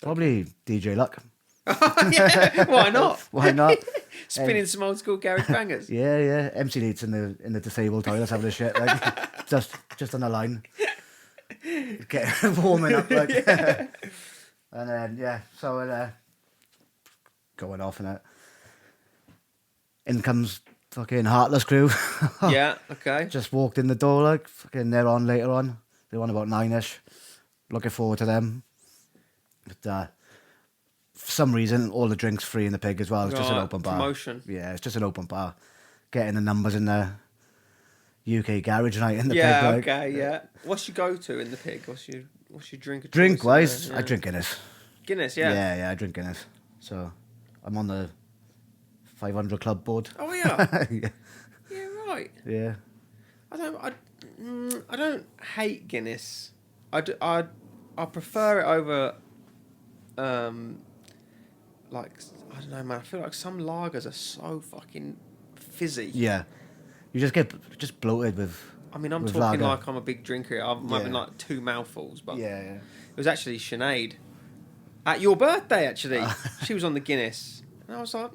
probably DJ Luck. Yeah, why not? Why not? Spinning some old school garage bangers. Yeah. MC Leeds in the disabled toilets having a shit. Like, just on the line, getting warming up. Like, and then so going off and in comes fucking Heartless crew. Yeah, okay. Just walked in the door, like, fucking they're on later on. They're on about 9ish. Looking forward to them. But for some reason, all the drinks free in the pig as well. It's just an open bar. Promotion. Yeah, it's just an open bar. Getting the numbers in the UK garage night in the Yeah, pig. Like, okay, yeah. What's your go-to in the pig? What's your drink? Drink-wise, Yeah. I drink Guinness. Guinness, yeah. Yeah, I drink Guinness. So I'm on the 500 club board. Oh, yeah. Yeah. Yeah, right. Yeah. I don't hate Guinness. I prefer it over, like, I don't know, man. I feel like some lagers are so fucking fizzy. Yeah. You just get bloated with. I mean, I'm with talking lager. like I'm a big drinker. I'm having like 2 mouthfuls, but Yeah. it was actually Sinead at your birthday. Actually, she was on the Guinness, and I was like,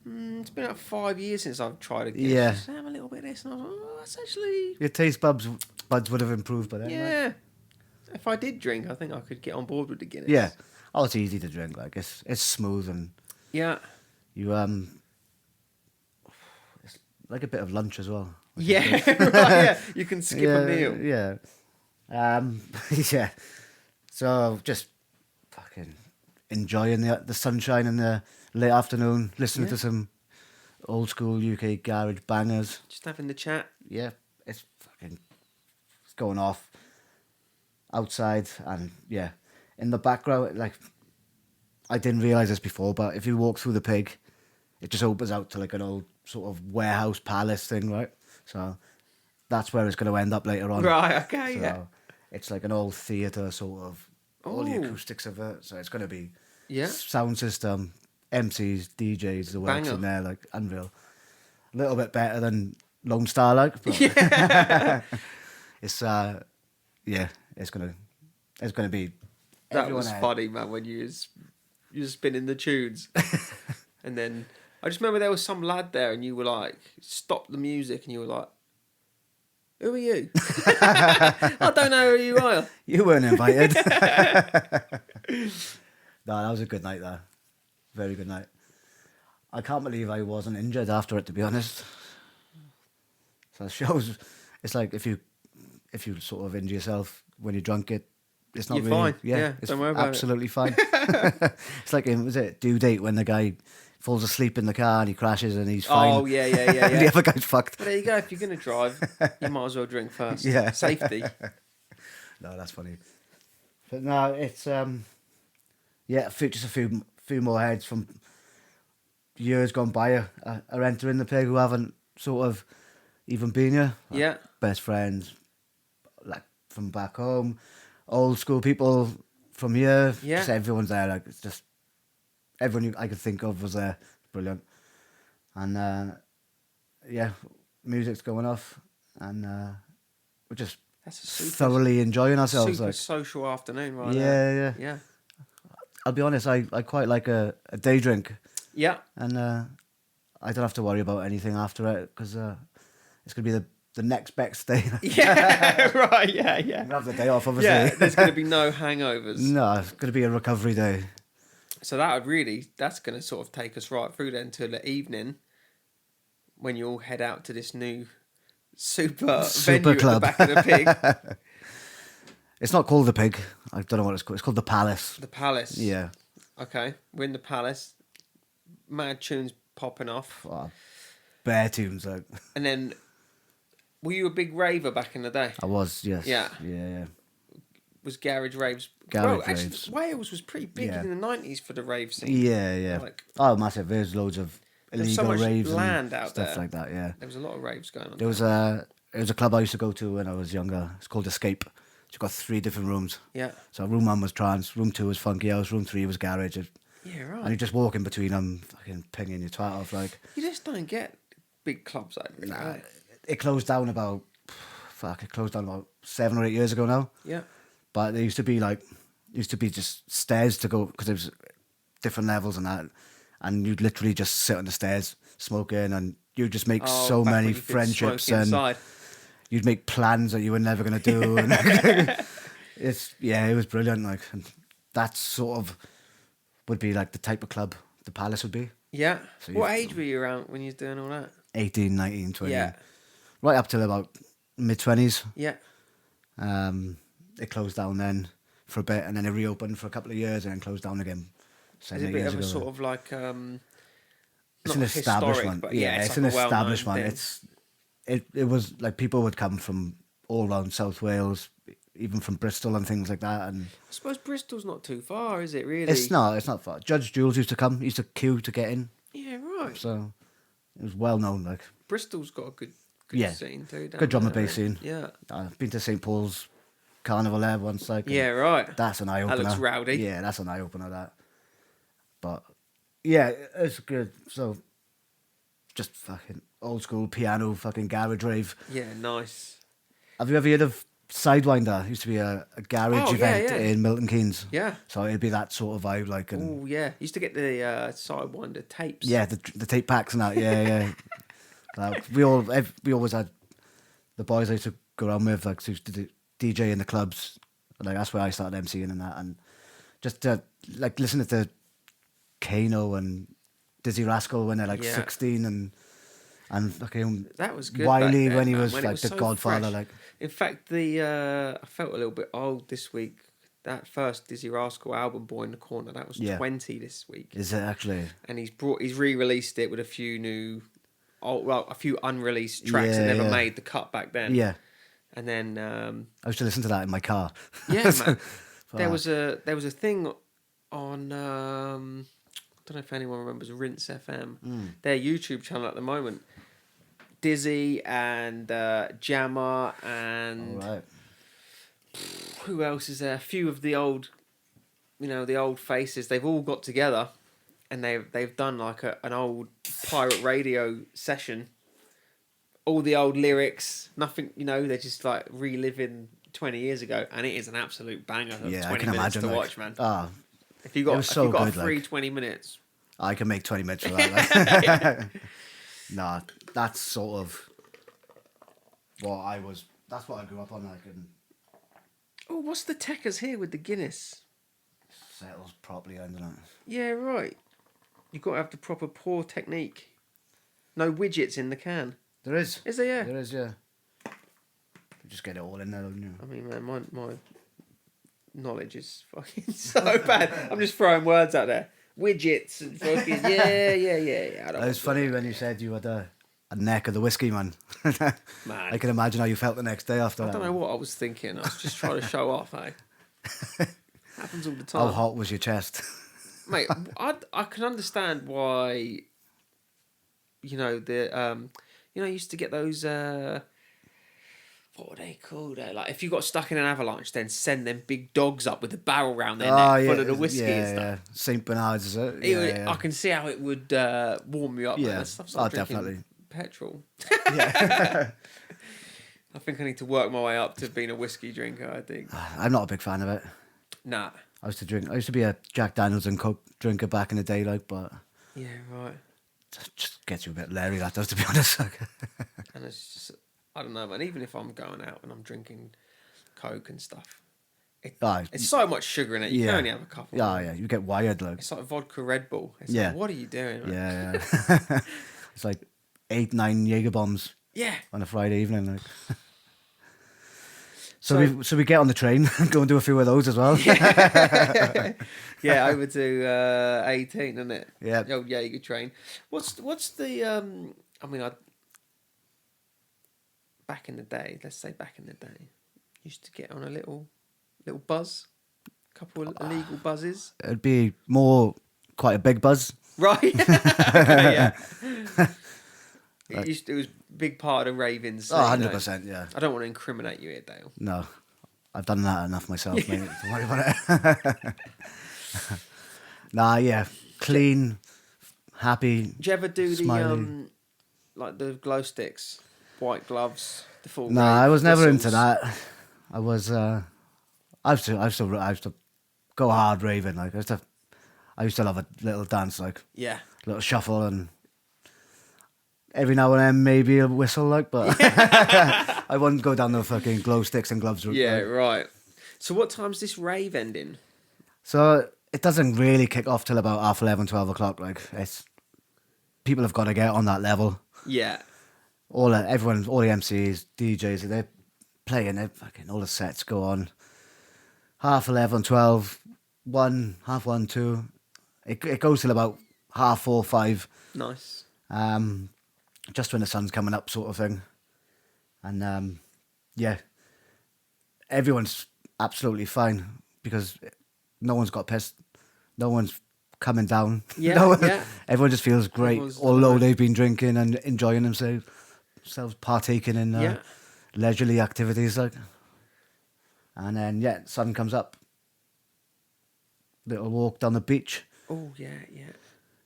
it's been about 5 years since I've tried a Guinness. Yeah. Just have a little bit of this, and I was like, oh, that's actually Your taste buds would have improved by then. Like. yeah. If I did drink, I think I could get on board with the Guinness. Yeah. Oh, it's easy to drink. Like, it's smooth and Yeah. you it's like a bit of lunch as well. Yeah. Right, yeah. You can skip a meal. Yeah. Yeah. So just fucking enjoying the sunshine in the late afternoon, listening to some old school UK garage bangers. Just having the chat. Yeah, it's going off outside, and in the background, like, I didn't realise this before, but if you walk through the pig, it just opens out to like an old sort of warehouse palace thing, right? So that's where it's going to end up later on. Right, okay, So yeah. it's like an old theatre sort of, all the Ooh. acoustics of it. So it's going to be Yeah. sound system, MCs, DJs, the works Banger. in there, like, unreal. A little bit better than Lone Star, like, but Yeah. it's it's gonna be. That everyone was there. funny, man, when you was spinning the tunes. And then I just remember there was some lad there, and you were like, stop the music, and you were like, who are you? I don't know who you are. You weren't invited. No, that was a good night there. Very good night. I can't believe I wasn't injured after it, to be honest. So it shows, it's like if you sort of injure yourself when you're drunk, it's not You're really... fine. Yeah, it's don't worry about it. absolutely fine. It's like in, was it Due Date, when the guy falls asleep in the car and he crashes and he's fine. Oh, yeah. And the other guy's fucked. Well, there you go. If you're going to drive, you might as well drink first. Yeah. Safety. No, that's funny. But no, it's just a few more heads from years gone by are entering the pig who haven't sort of even been here. Like Yeah. best friends, like from back home, old school people from here. Yeah. Just everyone's there. Like it's just everyone I could think of was there. Brilliant. And music's going off, and we're just That's a super, thoroughly enjoying ourselves. super Like, social afternoon, right? yeah. Yeah. I'll be honest, I quite like a day drink, Yeah. and I don't have to worry about anything after it, because it's going to be the next best day. Yeah. Right. Yeah. I'm Yeah. going to have the day off, obviously. Yeah. There's going to be no hangovers. No, it's going to be a recovery day. So that's going to sort of take us right through then to the evening when you all head out to this new super venue club. at the back of the pig. It's not called the Pig. I don't know what it's called. It's called the Palace. The Palace. Yeah. Okay. We're in the Palace. Mad tunes popping off. Oh, bare tunes. Like. And then, were you a big raver back in the day? I was, yes. Yeah. Yeah. Was garage raves? Garage actually, raves. Wales was pretty big Yeah. in the 90s for the rave scene. Yeah. Like, Oh, massive. There's loads of There's so illegal much raves land and out stuff there. like that, yeah. there was a lot of raves going on. There was a club I used to go to when I was younger. It's called Escape. It's got 3 different rooms. Yeah. So room 1 was trance, room 2 was funky house, room 3 was garage. Yeah, right. And you just walk in between them, fucking pinging your twat off. Like, You just don't get big clubs like that. nah, it closed down about 7 or 8 years ago now. Yeah. But there used to be just stairs to go, because there was different levels and that. And you'd literally just sit on the stairs smoking, and you'd just make so back when many you could friendships, smoke and inside. you'd make plans that you were never going to do. And it was brilliant. Like, and that sort of would be like the type of club the Palace would be. Yeah. So What you've- age were you around when you was doing all that? 18, 19, 20. Yeah. Right up till about mid-20s. Yeah. It closed down then for a bit, and then it reopened for a couple of years and then closed down again. Is 7, it a 8 bit years of a ago. sort of like It's not an historic, establishment. but Yeah, it's it's like an a well-known establishment. thing. It was like people would come from all around South Wales, even from Bristol and things like that. And I suppose Bristol's not too far, is it? Really? it's not far. Judge Jules used to come. He used to queue to get in. Yeah, right. So it was well known. Like, Bristol's got a good Yeah. scene too. down good drum and there, bass right? scene. Yeah. I've been to St Paul's Carnival there once. Like, and Yeah, right. that's an eye opener. That looks rowdy. Yeah, that's an eye opener. That, but yeah, it's good. So just fucking old school piano, fucking garage rave. Yeah, nice. Have you ever heard of Sidewinder? It used to be a garage Oh, yeah, event yeah. in Milton Keynes. Yeah. So it'd be that sort of vibe, like, and Oh, yeah. Used to get the Sidewinder tapes. yeah, the tape packs and that. Yeah. Like, we always had the boys I used to go around with, like, who used to do DJ in the clubs. Like, that's where I started MCing and that, and just like listening to Kano and Dizzy Rascal when they're like Yeah. 16, and fucking That was good. Wiley back then, when he man, was when it like the so Godfather. fresh. Like, In fact, I felt a little bit old this week. That first Dizzy Rascal album, Boy in the Corner, that was Yeah. 20 this week. is it actually? And he's re-released it with a few a few unreleased tracks that Yeah, never yeah. made the cut back then. Yeah, And then I used to listen to that in my car. yeah, So, man. There fuck. was a thing on I don't know if anyone remembers Rinse FM. Their YouTube channel at the moment. Dizzy and Jammer and All right. who else is there? A few of the old, the old faces. They've all got together, and they've done like an old pirate radio session. All the old lyrics, nothing. They're just like reliving 20 years ago, and it is an absolute banger. Of Yeah, 20 I can minutes imagine. to like, watch, man. Ah, If you it got was so a good, free like- 20 minutes, I can make 20 minutes for that. Like. Nah, that's sort of what I was. That's what I grew up on. Like, and Oh, what's the techers here with the Guinness? settles properly under that. Yeah, right. You've got to have the proper pour technique. No widgets in the can. There is. Is there? Yeah. There is, yeah. You just get it all in there, don't you? I mean, man, my knowledge is fucking so bad. I'm just throwing words out there. Widgets and fucking yeah. I don't It was funny when you said you had a neck of the whiskey, man. Man. I can imagine how you felt the next day after that. I don't know what I was thinking. I was just trying to show off, eh? Happens all the time. How hot was your chest? Mate, I can understand why. You know you used to get those. What were they called? Like if you got stuck in an avalanche, then send them big dogs up with a barrel round their neck full of the whiskey and stuff. Yeah. Saint Bernard's, is it? I can see how it would warm you up. Yeah, Man. That stuff's like drinking definitely. petrol. Yeah. I think I need to work my way up to being a whiskey drinker. I think. I'm not a big fan of it. Nah. I used to be a Jack Daniels and Coke drinker back in the day, like, but Yeah, right. just gets you a bit leery, that does, to be honest. And it's just, I don't know, man. Even if I'm going out and I'm drinking Coke and stuff, it's so much sugar in it. You can only have a couple. Yeah, you get wired, like. It's like vodka Red Bull. It's Yeah. like, what are you doing, man? Yeah. It's like 8-9 Jaeger bombs Yeah. on a Friday evening, like. So we get on the train and go and do a few of those as well. Yeah, over to 18, isn't it? Yeah. Oh, yeah, you could train. What's the I mean, back in the day, let's say back in the day, used to get on a little buzz, a couple of illegal buzzes. It'd be more quite a big buzz. Right. Okay, yeah. It was a big part of Ravens. 100%, yeah. I don't want to incriminate you here, Dale. No, I've done that enough myself, mate. Don't worry about it. Nah, yeah, clean, happy. Did you ever do smiley. the like the glow sticks, white gloves, the full? Nah, I was never whistles? into that. I was. I used to go hard raving. Like I used to love a little dance, like Yeah. little shuffle, and every now and then maybe a whistle, like. But I wouldn't go down the fucking glow sticks and gloves route. Yeah, like. right. So what time's this rave ending? So it doesn't really kick off till about 11:30, 12 o'clock. Like it's people have got to get on that level. Yeah. Everyone, all the MCs, DJs, they're playing. They fucking all the sets go on. 11:30, 12, 1, 1:30, 2. It goes till about 4:30, 5. Nice. Just when the sun's coming up, sort of thing. And yeah, everyone's absolutely fine because no one's got pissed. No one's coming down. Yeah, yeah. Everyone just feels great, Everyone's although loving it. they've been drinking and enjoying themselves, partaking in Yeah. leisurely activities, like. And then sun comes up. Little walk down the beach. Oh yeah.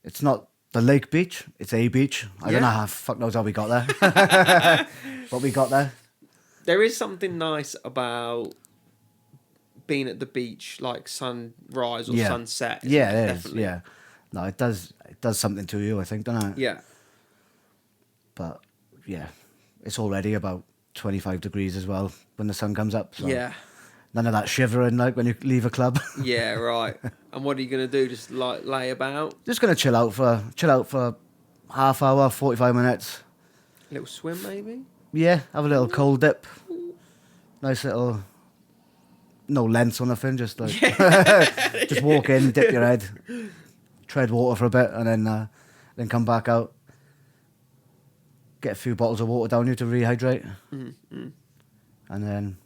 It's not the lake beach; it's a beach. I Yeah. don't know how fuck knows how we got there, but we got there. There is something nice about being at the beach, like sunrise or sunset. isn't Yeah, it? it is. Definitely. Yeah, no, it does. It does something to you, I think, doesn't it? Yeah. But yeah, it's already about 25 degrees as well when the sun comes up. So Yeah. none of that shivering like when you leave a club. Yeah. Right. And what are you gonna do? Just like lay about? Just gonna chill out for half hour, 45 minutes. Little swim maybe. Yeah, have a little cold dip. Nice little. No lengths or nothing, just like just walk in, dip your head, tread water for a bit, and then come back out. Get a few bottles of water down you to rehydrate, Mm-hmm. and then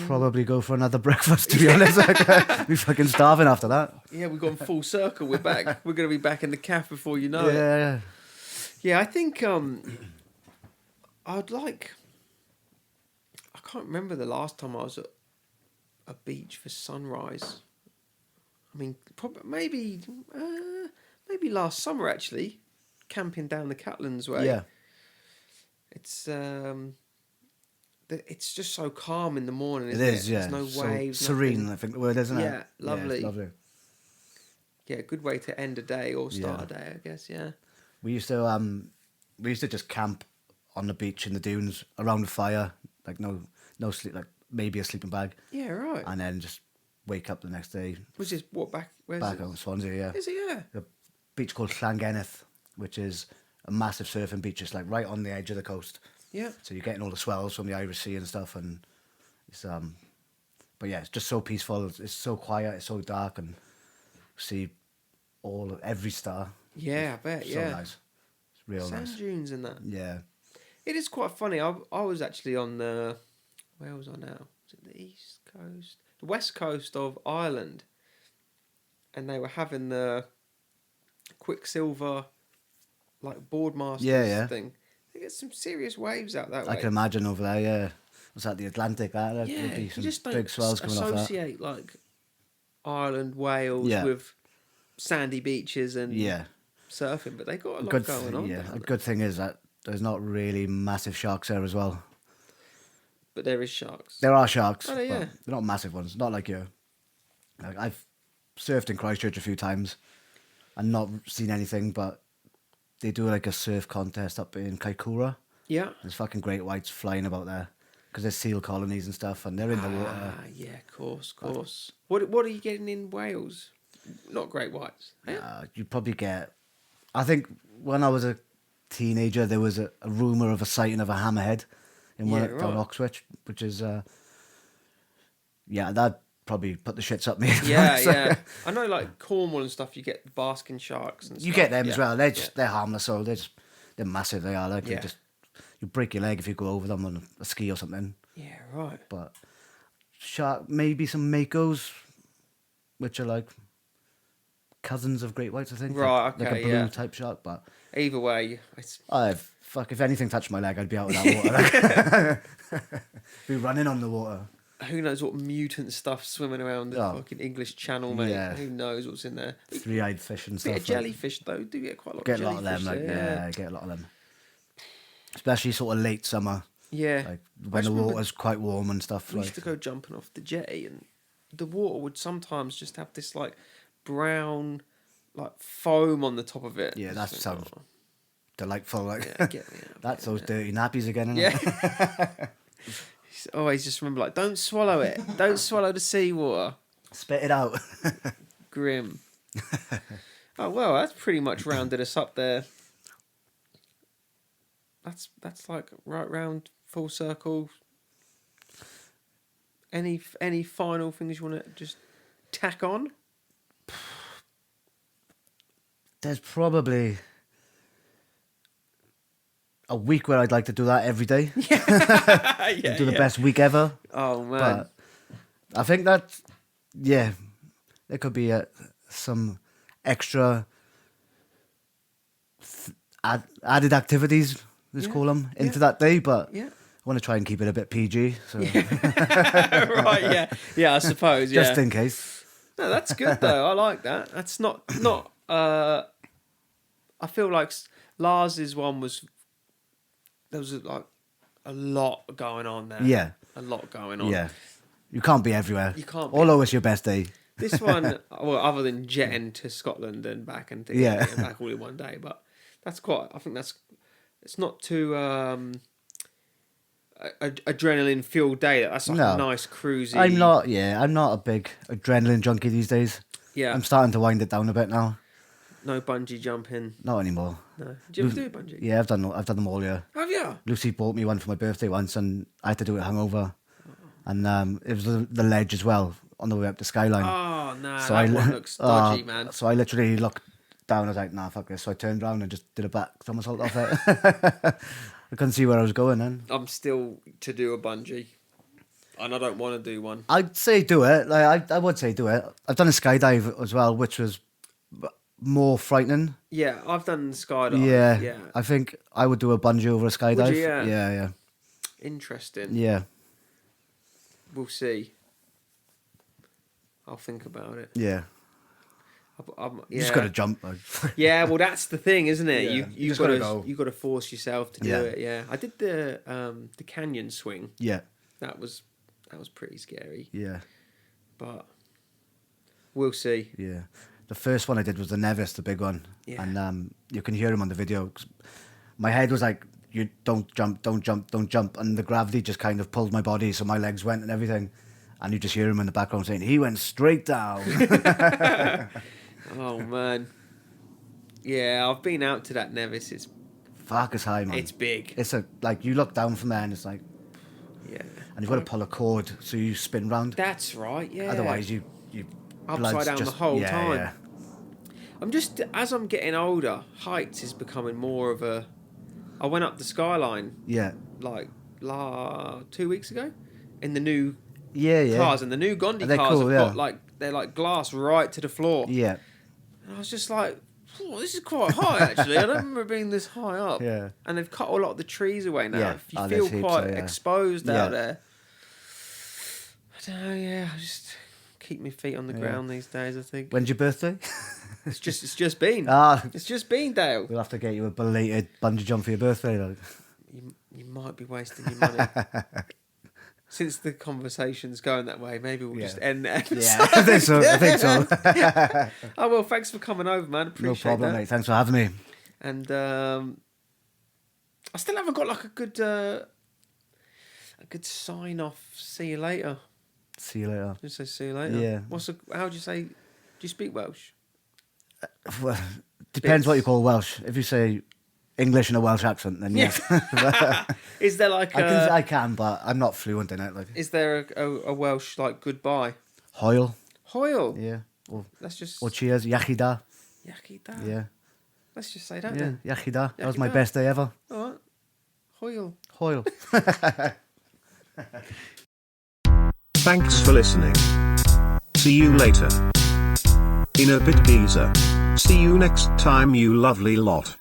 probably go for another breakfast. To be honest, be fucking starving after that. Yeah, we've gone full circle. We're back. We're gonna be back in the cafe before you know it. Yeah, Yeah, I think I'd like. I can't remember the last time I was at a beach for sunrise. I mean, probably maybe last summer actually, camping down the Catlands way. yeah. It's just so calm in the morning. It Isn't is. it? Yeah, There's no so waves. serene. nothing. I think the word, isn't it? Yeah, lovely. it's lovely. Yeah, good way to end a day or start Yeah. a day, I guess. Yeah. We used to just camp on the beach in the dunes around the fire, like no sleep, like maybe a sleeping bag, Yeah, right. and then just wake up the next day Which is what back? Where's back it? home in Swansea. Yeah, Is it? Yeah. a beach called Llangennith, which is a massive surfing beach. It's like right on the edge of the coast, Yeah. so you're getting all the swells from the Irish Sea and stuff, and it's but yeah, it's just so peaceful. It's so quiet. It's so dark, and see every star. Yeah, I bet. So Yeah. nice. It's real Sand nice. dunes and that. Yeah. It is quite funny. I was actually on the, where was I now? Was it the east coast, the west coast of Ireland, and they were having the Quicksilver, like Boardmasters thing. They get some serious waves out that way. I can imagine over there, yeah. Was that the Atlantic? There'd Yeah, be you some just don't big swells coming off that. associate like Ireland, Wales Yeah. with sandy beaches and Yeah. surfing, but they got a lot Good going on. yeah. down A there. good thing is that there's not really massive sharks there as well. But there is sharks. There are sharks, Oh, but yeah. they're not massive ones. Not like you. Like I've surfed in Christchurch a few times and not seen anything, but they do like a surf contest up in Kaikoura. Yeah. There's fucking great whites flying about there because there's seal colonies and stuff, and they're in the water. Ah, yeah, of course. What are you getting in Wales? Not great whites. Yeah. You probably get. I think when I was a teenager, there was a rumor of a sighting of a hammerhead in Yeah, down right. Oxwich, which is that probably put the shits up me. Yeah, yeah. I know, like Cornwall and stuff. You get basking sharks and stuff. You get them Yeah. as well. They're harmless, so they're massive. They are like Yeah. you break your leg if you go over them on a ski or something. Yeah, right. But shark, maybe some makos, which are like cousins of great whites, I think. Right, like okay, a blue yeah. type shark, but. Either way, it's If anything touched my leg, I'd be out of that water. Be running on the water. who knows what mutant stuff swimming around the Oh. fucking English Channel, mate. Yeah. Who knows what's in there? Three-eyed fish and stuff. Bit of jellyfish though. Do get quite a lot Get of a lot of them, jellyfish like, there. yeah, get a lot of them. Especially sort of late summer, Yeah. like I when just the remember water's quite warm and stuff. we Like, used to go jumping off the jetty, and the water would sometimes just have this like brown, like foam on the top of it. yeah, that Just sounds think, delightful. Like, yeah, get me out. that's get me those out. dirty nappies again. Isn't Yeah. it? Always just remember, like, don't swallow it. Don't swallow the seawater. Spit it out. Grim. Oh well, that's pretty much rounded us up there. That's like right round full circle. Any final things you want to just tack on? There's probably a week where I'd like to do that every day. Yeah, Do the best week ever. Oh man. But I think that, yeah, there could be some extra added activities, let's Yeah, call them, into yeah. that day. But Yeah. I want to try and keep it a bit PG, so Right. Yeah. Yeah. I suppose. Yeah. just in case. No, that's good though. I like that. That's not. I feel like Lars's one was. There was like a lot going on there. Yeah, A lot going on. yeah. You can't be everywhere. You can't be. Although it's your best day. This one, well, other than jetting to Scotland and back and Yeah. and back all in one day, but that's quite. I think it's not too adrenaline fueled day. That's like No. a nice cruisy. I'm not a big adrenaline junkie these days. Yeah. I'm starting to wind it down a bit now. No bungee jumping. Not anymore. No. Did you ever do a bungee? Yeah, I've done them all, yeah. Have you? Lucy bought me one for my birthday once, and I had to do it hungover. And it was the ledge as well on the way up the skyline. Oh no, So that I- one looks dodgy, man. So I literally looked down. I was like, "Nah, fuck this." So I turned around and just did a back somersault off it. I couldn't see where I was going then. I'm still to do a bungee, and I don't want to do one. I'd say do it. Like I would say do it. I've done a skydive as well, which was more frightening. Yeah, I've done skydive. Yeah, Yeah. I think I would do a bungee over a skydive. you? Yeah. Yeah. Interesting. Yeah. We'll see. I'll think about it. Yeah. Yeah. You just got to jump. Like. Yeah, well, that's the thing, isn't it? Yeah, You you just got gotta to go. you got to force yourself to do Yeah. it. Yeah, I did the canyon swing. Yeah. That was pretty scary, Yeah. but we'll see. Yeah. The first one I did was the Nevis, the big one. Yeah. And you can hear him on the video. 'Cause my head was like, you don't jump, don't jump, don't jump. And the gravity just kind of pulled my body, so my legs went and everything. And you just hear him in the background saying, he went straight down. Oh, man. Yeah, I've been out to that Nevis. It's Fuck, it's high, man. It's big. It's like, you look down from there and it's like, Yeah. and you've got to pull a cord so you spin round. That's right, yeah. Otherwise, you upside blood's down just, the whole yeah, time. Yeah. As I'm getting older, heights is becoming more of a... I went up the skyline Yeah. like 2 weeks ago in the new Yeah. cars, and the new Gondi They're cars cool, have yeah. got like, they're like glass right to the floor. Yeah. And I was just like, oh, this is quite high actually. I don't remember being this high up. Yeah. And they've cut a lot of the trees away now. Yeah. You Oh, feel there's heaps, quite yeah. exposed Yeah. out there. I don't know, yeah, I just keep my feet on the ground these days, I think. When's your birthday? It's just been. Ah, It's just been, Dale. we'll have to get you a belated bungee jump for your birthday, though. You might be wasting your money. Since the conversation's going that way, maybe we'll just end the episode. Yeah, I think so. I think so. Oh, well, thanks for coming over, man. Appreciate No problem, that. mate. Thanks for having me. And I still haven't got like a good sign off. See you later. See you later. Just say see you later. Yeah. How do you say? Do you speak Welsh? Well, depends what you call Welsh. If you say English in a Welsh accent, then yes. Is there like I can, but I'm not fluent in it. Like Is there a Welsh like goodbye? Hoyle. Hoyle. Yeah. Or Let's just. cheers. Yachida. Yakida. Yeah. Let's just say that Yeah. then. Yachida. That was my Yachida. best day ever. All right. Hoyle. Hoyle. Thanks for listening. See you later. In a bit, Beezer. See you next time, you lovely lot.